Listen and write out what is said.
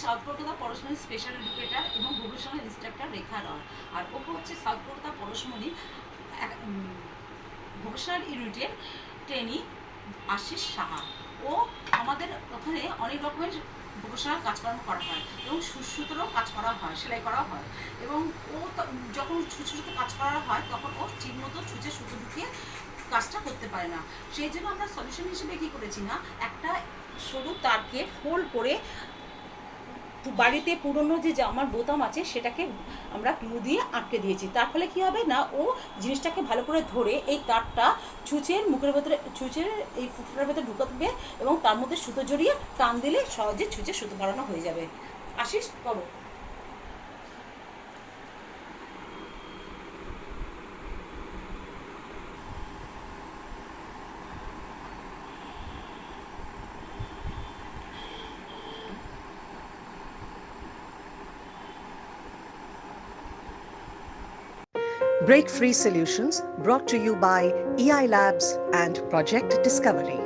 South Kolkata পরশমণি special educator এবং vocational instructor রেখা রয়। আর ওকে হচ্ছে south Kolkata পরশমণি vocational ইউনিটের ট্রেনি আশিস সাহা। ও আমাদের ওখানে অনেক রকমের ভোকেশনাল কাজকর্ম করা হয় এবং সুতোরও কাজ করা হয়, সেলাই করা হয়। এবং ও যখন ছুঁচে কাজ করা হয় তখন ও ঠিক মতো ছুঁচে সুতো ঢুকিয়ে কাজটা করতে পারে না। সেই জন্য আমরা সলিউশন হিসেবে কী করেছি না, একটা সরু তারকে ফোল্ড করে বাড়িতে পুরনো যে জামার বোতাম আছে সেটাকে আমরা গ্লু দিয়ে আটকে দিয়েছি। তার ফলে কী হবে না, ও জিনিসটাকে ভালো করে ধরে এই তারটা ছুঁচের মুখের ভেতরে, ছুঁচের এই ফুটোটার ভেতরে ঢুকাবে এবং তার মধ্যে সুতো জড়িয়ে টান দিলে সহজে ছুঁচে সুতো বাড়ানো হয়ে যাবে। আশিস, করো। Break Free Solutions brought to you by EI Labs and Project Discovery.